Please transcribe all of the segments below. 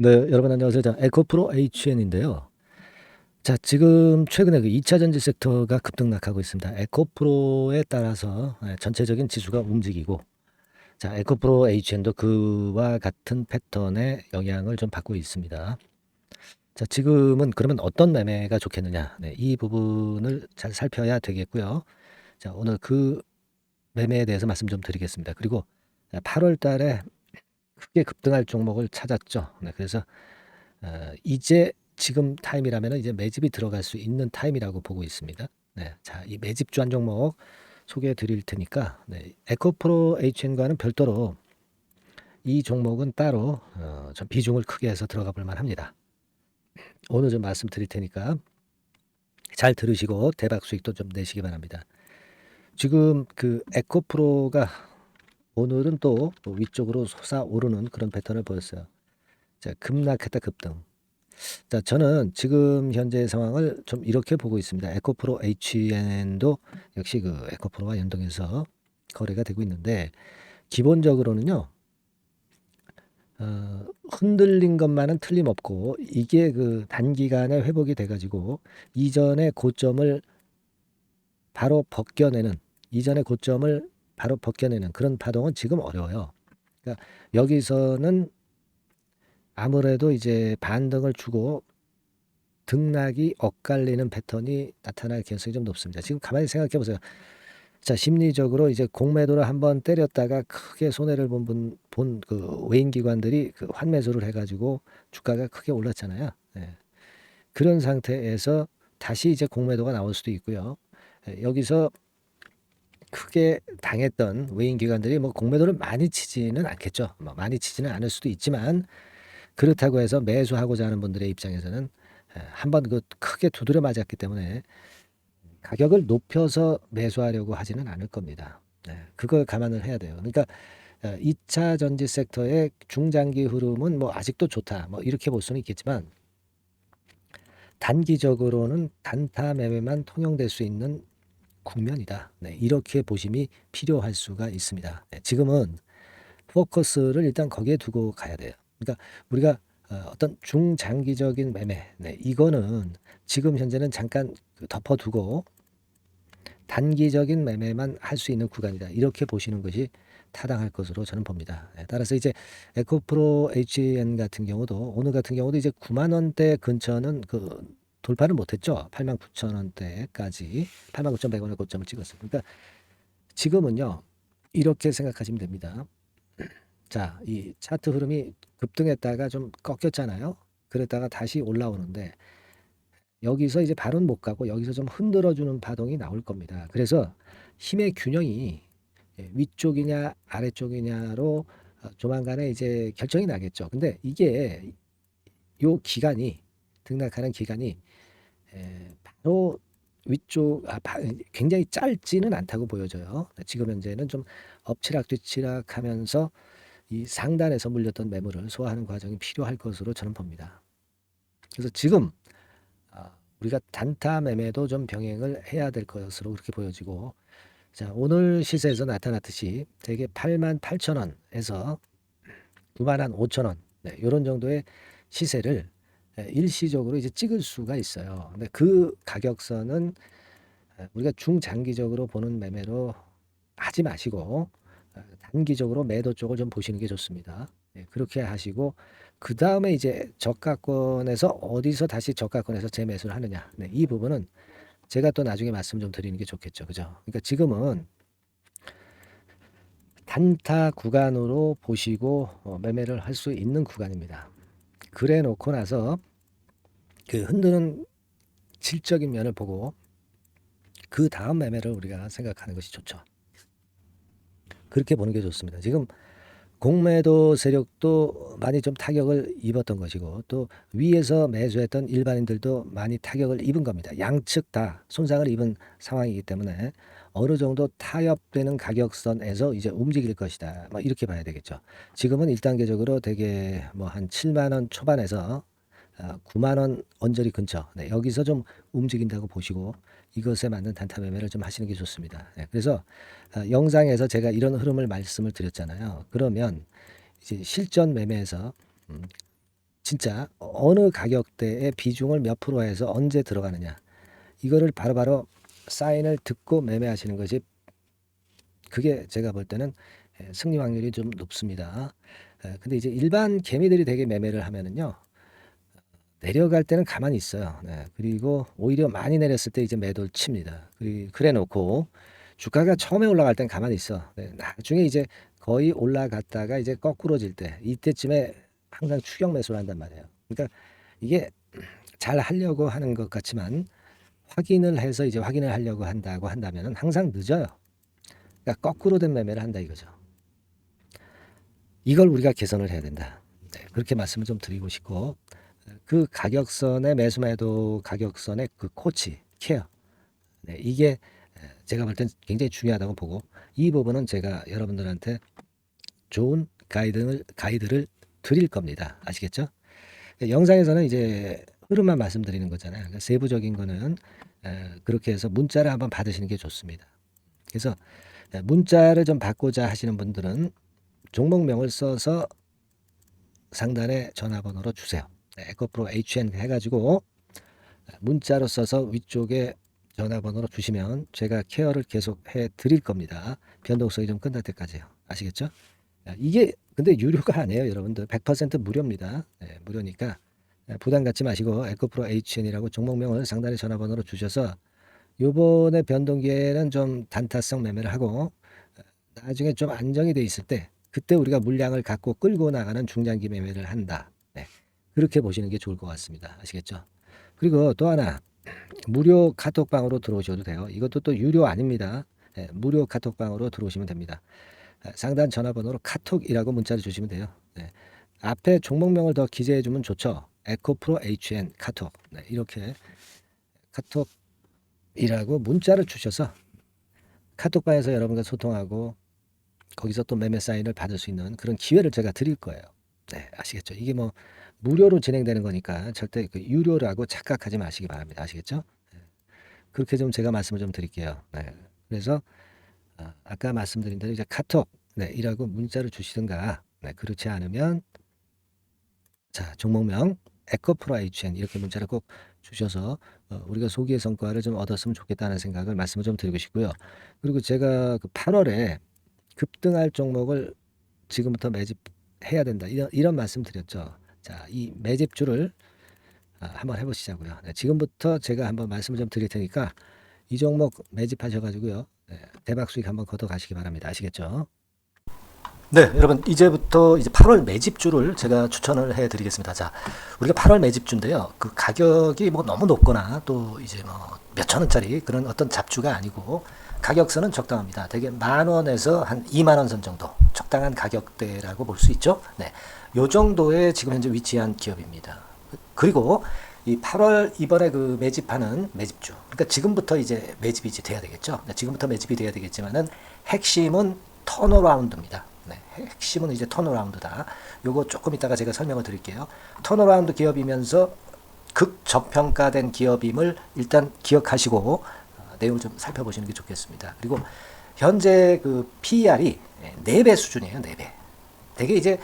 네, 여러분 안녕하세요. 자, 에코프로 HN인데요. 자, 지금 최근에 그 2차 전지 섹터가 급등락하고 있습니다. 에코프로에 따라서 전체적인 지수가 움직이고, 자, 에코프로 HN도 그와 같은 패턴의 영향을 좀 받고 있습니다. 자, 지금은 그러면 어떤 매매가 좋겠느냐? 네, 이 부분을 잘 살펴야 되겠고요. 자, 오늘 그 매매에 대해서 말씀 좀 드리겠습니다. 그리고 8월 달에 크게 급등할 종목을 찾았죠. 네, 그래서 이제 지금 타임이라면 이제 매집이 들어갈 수 있는 타임이라고 보고 있습니다. 네, 자, 이 매집 주한 종목 소개해 드릴 테니까, 네, 에코프로 HN과는 별도로 이 종목은 따로 좀 비중을 크게 해서 들어가 볼 만합니다. 오늘 좀 말씀드릴 테니까 잘 들으시고 대박 수익도 좀 내시기 바랍니다. 지금 그 에코프로가 오늘은 또 위쪽으로 솟아오르는 그런 패턴을 보였어요. 자, 급락했다 급등. 자, 저는 지금 현재 상황을 좀 이렇게 보고 있습니다. 에코프로 HN도 역시 그 에코프로와 연동해서 거래가 되고 있는데, 기본적으로는요, 흔들린 것만은 틀림없고, 이게 그 단기간에 회복이 돼가지고 이전의 고점을 바로 벗겨내는, 이전의 고점을 바로 벗겨내는 그런 파동은 지금 어려워요. 그러니까 여기서는 아무래도 이제 반등을 주고 등락이 엇갈리는 패턴이 나타날 가능성이 좀 높습니다. 지금 가만히 생각해 보세요. 자, 심리적으로 이제 공매도를 한번 때렸다가 크게 손해를 본 그 외인 기관들이 그 환매수를 해가지고 주가가 크게 올랐잖아요. 예. 그런 상태에서 다시 이제 공매도가 나올 수도 있고요. 예, 여기서 크게 당했던 외인 기관들이 뭐 공매도를 많이 치지는 않겠죠. 뭐 많이 치지는 않을 수도 있지만, 그렇다고 해서 매수하고자 하는 분들의 입장에서는 한번 그 크게 두드려 맞았기 때문에 가격을 높여서 매수하려고 하지는 않을 겁니다. 네, 그걸 감안을 해야 돼요. 그러니까 2차 전지 섹터의 중장기 흐름은 뭐 아직도 좋다, 뭐 이렇게 볼 수는 있겠지만, 단기적으로는 단타 매매만 통용될 수 있는 국면이다. 네, 이렇게 보심이 필요할 수가 있습니다. 네, 지금은 포커스를 일단 거기에 두고 가야 돼요. 그러니까 우리가 어떤 중장기적인 매매, 네, 이거는 지금 현재는 잠깐 덮어두고 단기적인 매매만 할 수 있는 구간이다. 이렇게 보시는 것이 타당할 것으로 저는 봅니다. 따라서 이제 에코프로 HN 같은 경우도, 오늘 같은 경우도 이제 9만 원대 근처는 그 돌파를 못했죠. 8만 9천 원대까지 8만 9,100원의 고점을 찍었어요. 그러니까 지금은요, 이렇게 생각하시면 됩니다. 자, 이 차트 흐름이 급등했다가 좀 꺾였잖아요. 그랬다가 다시 올라오는데, 여기서 이제 바로는 못 가고 여기서 좀 흔들어주는 파동이 나올 겁니다. 그래서 힘의 균형이 위쪽이냐 아래쪽이냐로 조만간에 이제 결정이 나겠죠. 근데 이게 요 기간이, 등락하는 기간이 바로 위쪽 굉장히 짧지는 않다고 보여져요. 지금 현재는 좀 엎치락 뒤치락 하면서 이 상단에서 물렸던 매물을 소화하는 과정이 필요할 것으로 저는 봅니다. 그래서 지금 우리가 단타 매매도 좀 병행을 해야 될 것으로 그렇게 보여지고, 자, 오늘 시세에서 나타났듯이 대개 88,000원에서 95,000원, 네, 이런 정도의 시세를 일시적으로 이제 찍을 수가 있어요. 근데 그 가격선은 우리가 중장기적으로 보는 매매로 하지 마시고 단기적으로 매도 쪽을 좀 보시는 게 좋습니다. 네, 그렇게 하시고 그 다음에 이제 저가권에서 어디서 다시 저가권에서 재매수를 하느냐, 네, 이 부분은 제가 또 나중에 말씀 좀 드리는 게 좋겠죠. 그죠? 그러니까 지금은 단타 구간으로 보시고 매매를 할 수 있는 구간입니다. 그래 놓고 나서 그 흔드는 질적인 면을 보고 그 다음 매매를 우리가 생각하는 것이 좋죠. 그렇게 보는 게 좋습니다. 지금 공매도 세력도 많이 좀 타격을 입었던 것이고, 또 위에서 매수했던 일반인들도 많이 타격을 입은 겁니다. 양측 다 손상을 입은 상황이기 때문에 어느 정도 타협되는 가격선에서 이제 움직일 것이다, 뭐 이렇게 봐야 되겠죠. 지금은 1단계적으로 되게 뭐 한 7만 원 초반에서 9만 원 언저리 근처, 네, 여기서 좀 움직인다고 보시고 이것에 맞는 단타 매매를 좀 하시는 게 좋습니다. 네, 그래서 영상에서 제가 이런 흐름을 말씀을 드렸잖아요. 그러면 이제 실전 매매에서 진짜 어느 가격대의 비중을 몇 프로 해서 언제 들어가느냐. 이거를 바로바로 사인을 듣고 매매하시는 것이 그게 제가 볼 때는 승리 확률이 좀 높습니다. 근데 이제 일반 개미들이 되게 매매를 하면은요. 내려갈 때는 가만히 있어요. 네. 그리고 오히려 많이 내렸을 때 이제 매도를 칩니다. 그래 놓고 주가가 처음에 올라갈 땐 가만히 있어. 네. 나중에 이제 거의 올라갔다가 이제 거꾸로질 때 이때쯤에 항상 추격 매수를 한단 말이에요. 그러니까 이게 잘 하려고 하는 것 같지만 확인을 해서 이제 확인을 하려고 한다고 한다면은 항상 늦어요. 그러니까 거꾸로 된 매매를 한다 이거죠. 이걸 우리가 개선을 해야 된다. 네. 그렇게 말씀을 좀 드리고 싶고 그 가격선의 매수 매도 가격선의 그 코치 케어 네, 이게 제가 볼 땐 굉장히 중요하다고 보고 이 부분은 제가 여러분들한테 좋은 가이드를 드릴 겁니다. 아시겠죠? 영상에서는 이제 흐름만 말씀드리는 거잖아요. 그러니까 세부적인 거는 그렇게 해서 문자를 한번 받으시는 게 좋습니다. 그래서 문자를 좀 받고자 하시는 분들은 종목명을 써서 상단에 전화번호로 주세요. 에코프로 HN 해가지고 문자로 써서 위쪽에 전화번호로 주시면 제가 케어를 계속 해 드릴 겁니다. 변동성이 좀 끝날 때까지요. 아시겠죠? 이게 근데 유료가 아니에요, 여러분들. 100% 무료입니다. 네, 무료니까 부담 갖지 마시고 에코프로 HN이라고 종목명을 상단에 전화번호로 주셔서 요번에 변동기에는 좀 단타성 매매를 하고 나중에 좀 안정이 돼 있을 때 그때 우리가 물량을 갖고 끌고 나가는 중장기 매매를 한다. 네, 그렇게 보시는 게 좋을 것 같습니다. 아시겠죠? 그리고 또 하나 무료 카톡방으로 들어오셔도 돼요. 이것도 또 유료 아닙니다. 네, 무료 카톡방으로 들어오시면 됩니다. 상단 전화번호로 카톡이라고 문자를 주시면 돼요. 네, 앞에 종목명을 더 기재해 주면 좋죠. 에코프로 HN 카톡 네, 이렇게 카톡이라고 문자를 주셔서 카톡방에서 여러분과 소통하고 거기서 또 매매 사인을 받을 수 있는 그런 기회를 제가 드릴 거예요. 네, 아시겠죠? 이게 뭐 무료로 진행되는 거니까 절대 그 유료라고 착각하지 마시기 바랍니다. 아시겠죠? 네, 그렇게 좀 제가 말씀을 좀 드릴게요. 네, 그래서 아까 말씀드린 대로 이제 카톡 네, 이라고 문자를 주시든가 네, 그렇지 않으면 자 종목명 에코프로 HN 이렇게 문자를 꼭 주셔서 우리가 소기의 성과를 좀 얻었으면 좋겠다는 생각을 말씀을 좀 드리고 싶고요. 그리고 제가 그 8월에 급등할 종목을 지금부터 매집해야 된다. 이런 말씀 드렸죠. 자, 이 매집주를 한번 해보시자고요. 네, 지금부터 제가 한번 말씀을 좀 드릴 테니까 이 종목 매집하셔가지고요. 네, 대박 수익 한번 걷어 가시기 바랍니다. 아시겠죠? 네, 여러분 이제부터 이제 8월 매집주를 제가 추천을 해드리겠습니다. 자, 우리가 8월 매집주인데요. 그 가격이 뭐 너무 높거나 또 이제 뭐 몇천 원짜리 그런 어떤 잡주가 아니고 가격선은 적당합니다. 대개 10,000원에서 한 20,000원 선 정도 적당한 가격대라고 볼 수 있죠. 네, 요 정도에 지금 현재 위치한 기업입니다. 그리고 이 8월 이번에 그 매집하는 매집주, 그러니까 지금부터 이제 매집이 이제 돼야 되겠죠. 네, 지금부터 매집이 돼야 되겠지만은 핵심은 턴어라운드입니다. 네, 핵심은 이제 턴어라운드다. 요거 조금 이따가 제가 설명을 드릴게요. 턴어라운드 기업이면서 극저평가된 기업임을 일단 기억하시고 내용을 좀 살펴보시는 게 좋겠습니다. 그리고 현재 그 PER이 4배 수준이에요. 4배. 되게 이제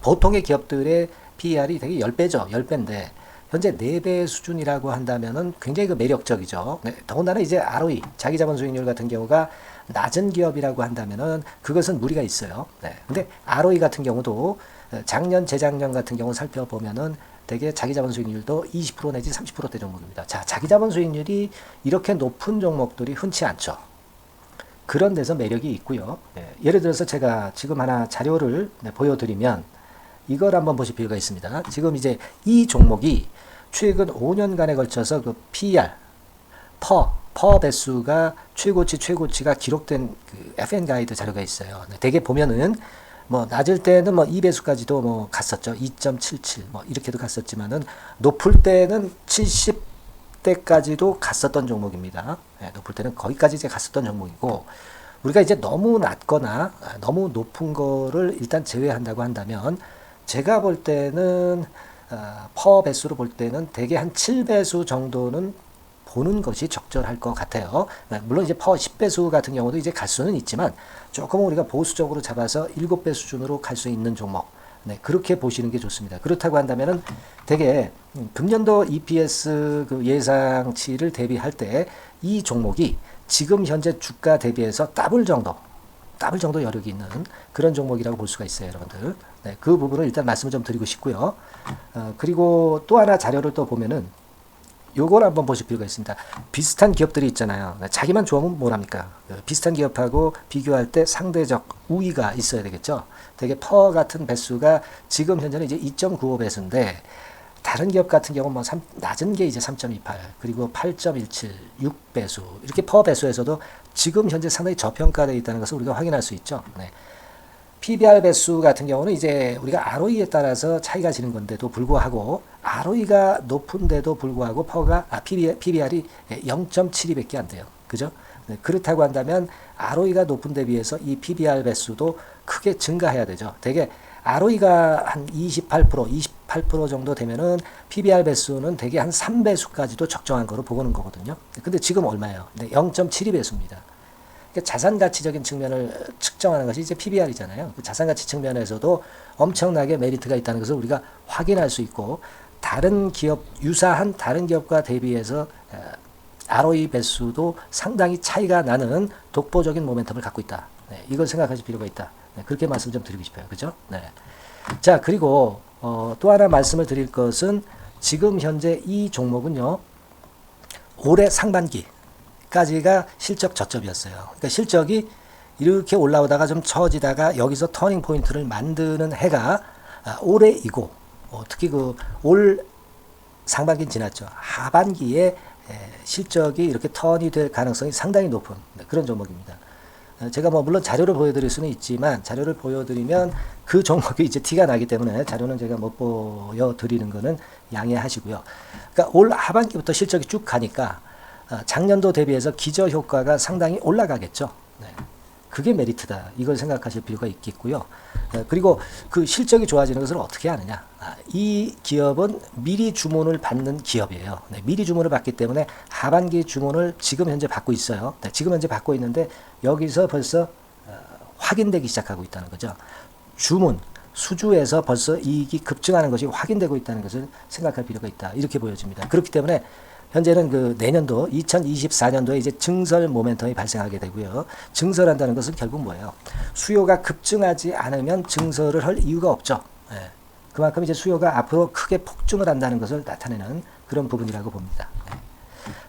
보통의 기업들의 PER이 되게 10배죠. 10배인데 현재 4배 수준이라고 한다면은 굉장히 그 매력적이죠. 네, 더군다나 이제 ROE, 자기자본 수익률 같은 경우가 낮은 기업이라고 한다면은 그것은 무리가 있어요. 네. 근데 ROE 같은 경우도 작년, 재작년 같은 경우 살펴보면은 되게 자기자본 수익률도 20% 내지 30%대 종목입니다. 자, 자기자본 수익률이 이렇게 높은 종목들이 흔치 않죠. 그런 데서 매력이 있고요. 네. 예를 들어서 제가 지금 하나 자료를 보여드리면 이걸 한번 보실 필요가 있습니다. 지금 이제 이 종목이 최근 5년간에 걸쳐서 그 PER, 퍼 배수가 최고치가 기록된 그 FN 가이드 자료가 있어요. 대개 보면은 뭐 낮을 때는 뭐 2배수까지도 뭐 갔었죠. 2.77 뭐 이렇게도 갔었지만은 높을 때는 70대까지도 갔었던 종목입니다. 네, 높을 때는 거기까지 이제 갔었던 종목이고 우리가 이제 너무 낮거나 너무 높은 거를 일단 제외한다고 한다면 제가 볼 때는 퍼 배수로 볼 때는 대개 한 7배수 정도는 보는 것이 적절할 것 같아요. 물론 이제 퍼 10배수 같은 경우도 이제 갈 수는 있지만 조금 우리가 보수적으로 잡아서 7배 수준으로 갈 수 있는 종목 네, 그렇게 보시는 게 좋습니다. 그렇다고 한다면은 되게 금년도 EPS 그 예상치를 대비할 때 이 종목이 지금 현재 주가 대비해서 더블 정도 여력이 있는 그런 종목이라고 볼 수가 있어요, 여러분들. 네, 그 부분을 일단 말씀을 좀 드리고 싶고요. 그리고 또 하나 자료를 또 보면은 요걸 한번 보실 필요가 있습니다. 비슷한 기업들이 있잖아요. 자기만 좋으면 뭘 합니까? 비슷한 기업하고 비교할 때 상대적 우위가 있어야 되겠죠. 되게 퍼 같은 배수가 지금 현재는 이제 2.95 배수인데 다른 기업 같은 경우는 뭐 낮은 게 이제 3.28 그리고 8.17, 6배수 이렇게 퍼 배수에서도 지금 현재 상당히 저평가되어 있다는 것을 우리가 확인할 수 있죠. 네. PBR 배수 같은 경우는 이제 우리가 ROE에 따라서 차이가 지는 건데도 불구하고 ROE가 높은데도 불구하고 PBR이 0.72밖에 안 돼요. 그죠? 네, 그렇다고 한다면 ROE가 높은 데 비해서 이 PBR 배수도 크게 증가해야 되죠. 되게 ROE가 한 28% 정도 되면은 PBR 배수는 되게 한 3배수까지도 적정한 거로 보고는 거거든요. 근데 지금 얼마예요? 네, 0.72배수입니다. 자산 가치적인 측면을 측정하는 것이 이제 PBR이잖아요. 그 자산 가치 측면에서도 엄청나게 메리트가 있다는 것을 우리가 확인할 수 있고 다른 기업 유사한 다른 기업과 대비해서 ROE 배수도 상당히 차이가 나는 독보적인 모멘텀을 갖고 있다. 네, 이걸 생각하실 필요가 있다. 네, 그렇게 말씀 좀 드리고 싶어요. 그죠? 네. 자, 그리고 또 하나 말씀을 드릴 것은 지금 현재 이 종목은요. 올해 상반기까지가 실적 저점이었어요. 그러니까 실적이 이렇게 올라오다가 좀 처지다가 여기서 터닝 포인트를 만드는 해가 올해이고 특히 그 올 상반기는 지났죠. 하반기에 실적이 이렇게 턴이 될 가능성이 상당히 높은 그런 종목입니다. 제가 뭐 물론 자료를 보여드릴 수는 있지만 자료를 보여드리면 그 종목이 이제 티가 나기 때문에 자료는 제가 못 보여드리는 거는 양해하시고요. 그러니까 올 하반기부터 실적이 쭉 가니까 작년도 대비해서 기저 효과가 상당히 올라가겠죠. 네. 그게 메리트다. 이걸 생각하실 필요가 있겠고요. 그리고 그 실적이 좋아지는 것을 어떻게 하느냐. 이 기업은 미리 주문을 받는 기업이에요. 네, 미리 주문을 받기 때문에 하반기 주문을 지금 현재 받고 있어요. 네, 지금 현재 받고 있는데 여기서 벌써 확인되기 시작하고 있다는 거죠. 주문, 수주에서 벌써 이익이 급증하는 것이 확인되고 있다는 것을 생각할 필요가 있다. 이렇게 보여집니다. 그렇기 때문에 현재는 그 내년도 2024년도에 이제 증설 모멘텀이 발생하게 되고요. 증설한다는 것은 결국 뭐예요? 수요가 급증하지 않으면 증설을 할 이유가 없죠. 예. 그만큼 이제 수요가 앞으로 크게 폭증을 한다는 것을 나타내는 그런 부분이라고 봅니다. 예.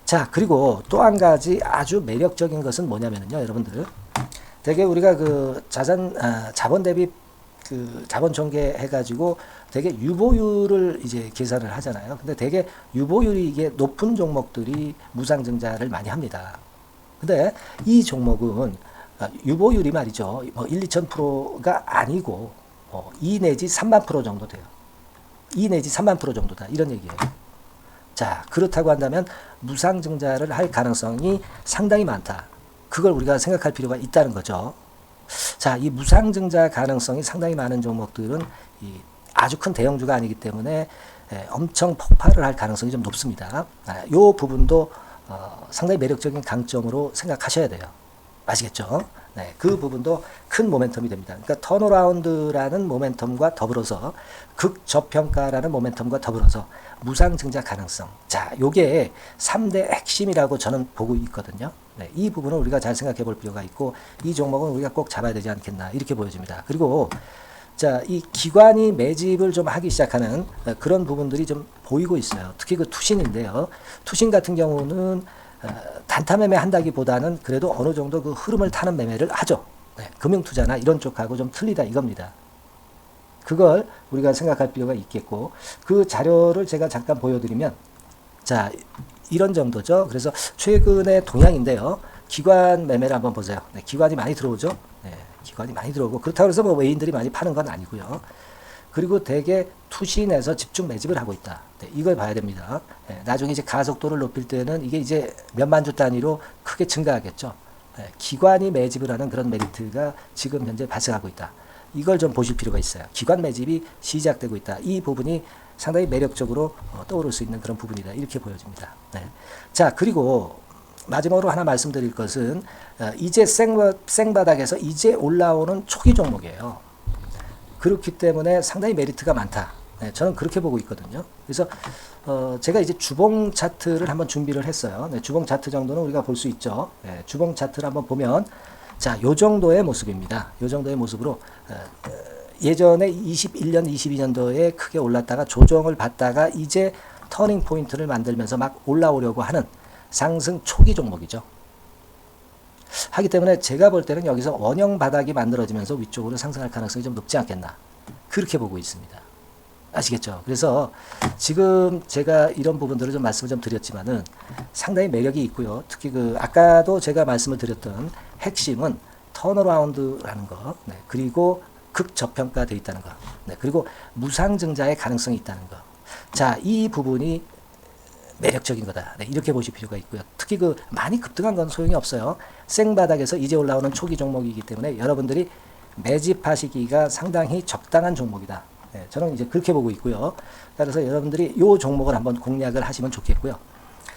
자, 그리고 또 한 가지 아주 매력적인 것은 뭐냐면요, 여러분들. 되게 우리가 그 자본 대비 그 자본 전개 해가지고 되게 유보율을 이제 계산을 하잖아요. 근데 되게 유보율이 이게 높은 종목들이 무상증자를 많이 합니다. 근데 이 종목은 유보율이 말이죠. 뭐 1, 2,000%가 아니고 2 내지 3만 프로 정도 돼요. 2 내지 3만 프로 정도다. 이런 얘기예요. 자, 그렇다고 한다면 무상증자를 할 가능성이 상당히 많다. 그걸 우리가 생각할 필요가 있다는 거죠. 자, 이 무상증자 가능성이 상당히 많은 종목들은 아주 큰 대형주가 아니기 때문에 엄청 폭발을 할 가능성이 좀 높습니다. 이 부분도 상당히 매력적인 강점으로 생각하셔야 돼요. 아시겠죠? 네, 그 부분도 큰 모멘텀이 됩니다. 그러니까 턴어라운드라는 모멘텀과 더불어서 극저평가라는 모멘텀과 더불어서 무상증자 가능성. 자, 요게 3대 핵심이라고 저는 보고 있거든요. 네, 이 부분을 우리가 잘 생각해 볼 필요가 있고 이 종목은 우리가 꼭 잡아야 되지 않겠나 이렇게 보여집니다. 그리고 자, 이 기관이 매집을 좀 하기 시작하는 그런 부분들이 좀 보이고 있어요. 특히 그 투신인데요. 투신 같은 경우는 단타 매매 한다기보다는 그래도 어느 정도 그 흐름을 타는 매매를 하죠. 네, 금융투자나 이런 쪽하고 좀 틀리다 이겁니다. 그걸 우리가 생각할 필요가 있겠고 그 자료를 제가 잠깐 보여드리면 자, 이런 정도죠. 그래서 최근의 동향인데요. 기관 매매를 한번 보세요. 네, 기관이 많이 들어오죠. 네, 기관이 많이 들어오고 그렇다고 해서 뭐 외인들이 많이 파는 건 아니고요. 그리고 대개 투신에서 집중 매집을 하고 있다. 네, 이걸 봐야 됩니다. 네, 나중에 이제 가속도를 높일 때는 이게 이제 몇만 주 단위로 크게 증가하겠죠. 네, 기관이 매집을 하는 그런 메리트가 지금 현재 발생하고 있다. 이걸 좀 보실 필요가 있어요. 기관 매집이 시작되고 있다. 이 부분이 상당히 매력적으로 떠오를 수 있는 그런 부분이다. 이렇게 보여집니다. 네. 자, 그리고 마지막으로 하나 말씀드릴 것은 이제 생바닥에서 이제 올라오는 초기 종목이에요. 그렇기 때문에 상당히 메리트가 많다. 네, 저는 그렇게 보고 있거든요. 그래서 제가 이제 주봉 차트를 한번 준비를 했어요. 네, 주봉 차트 정도는 우리가 볼 수 있죠. 네, 주봉 차트를 한번 보면 자, 요 정도의 모습입니다. 요 정도의 모습으로 예전에 21년, 22년도에 크게 올랐다가 조정을 받다가 이제 터닝 포인트를 만들면서 막 올라오려고 하는 상승 초기 종목이죠. 하기 때문에 제가 볼 때는 여기서 원형 바닥이 만들어지면서 위쪽으로 상승할 가능성이 좀 높지 않겠나. 그렇게 보고 있습니다. 아시겠죠? 그래서 지금 제가 이런 부분들을 좀 말씀을 좀 드렸지만은 상당히 매력이 있고요. 특히 아까도 제가 말씀을 드렸던 핵심은 턴어라운드라는 거, 네, 그리고 극저평가되어 있다는 거, 네, 그리고 무상증자의 가능성이 있다는 거. 자, 이 부분이 매력적인 거다. 네, 이렇게 보실 필요가 있고요. 특히 많이 급등한 건 소용이 없어요. 생바닥에서 이제 올라오는 초기 종목이기 때문에 여러분들이 매집하시기가 상당히 적당한 종목이다. 네, 저는 이제 그렇게 보고 있고요. 따라서 여러분들이 이 종목을 한번 공략을 하시면 좋겠고요.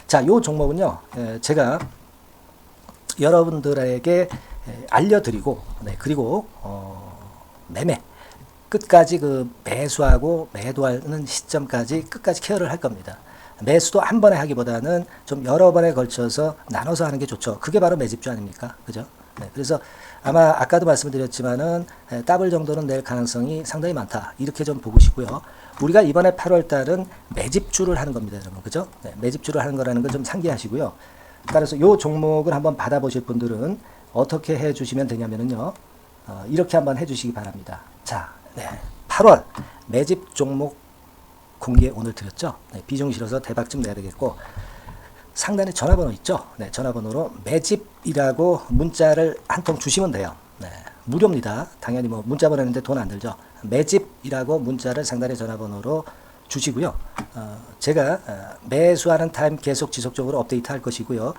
자, 이 종목은요, 제가 여러분들에게 알려드리고, 네, 그리고 매매 끝까지 매수하고 매도하는 시점까지 끝까지 케어를 할 겁니다. 매수도 한 번에 하기보다는 좀 여러 번에 걸쳐서 나눠서 하는 게 좋죠. 그게 바로 매집주 아닙니까? 그죠? 네, 그래서 아마 아까도 말씀드렸지만은 더블 정도는 낼 가능성이 상당히 많다. 이렇게 좀 보시고요. 우리가 이번에 8월 달은 매집주를 하는 겁니다, 여러분. 그죠? 네, 매집주를 하는 거라는 걸 좀 상기하시고요. 따라서 이 종목을 한번 받아보실 분들은 어떻게 해 주시면 되냐면은요. 이렇게 한번 해 주시기 바랍니다. 자, 네, 8월 매집 종목 공개 오늘 드렸죠. 네, 비중 실어서 대박 좀 내야 되겠고, 상단에 전화번호 있죠. 네, 전화번호로 매집이라고 문자를 한 통 주시면 돼요. 네, 무료입니다. 당연히 문자 보내는데 돈 안 들죠. 매집이라고 문자를 상단의 전화번호로 주시고요. 제가 매수하는 타임 계속 지속적으로 업데이트 할 것이고요.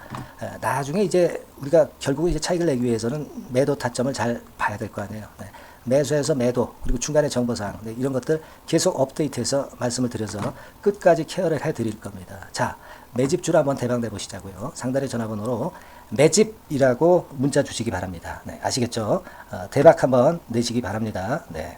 나중에 이제 우리가 결국은 이제 차익을 내기 위해서는 매도 타점을 잘 봐야 될 거 아니에요. 네. 매수해서 매도, 그리고 중간에 정보사항, 네, 이런 것들 계속 업데이트해서 말씀을 드려서 끝까지 케어를 해드릴 겁니다. 자, 매집주를 한번 대박 내보시자고요. 상단의 전화번호로 매집이라고 문자 주시기 바랍니다. 네, 아시겠죠? 대박 한번 내시기 바랍니다. 네.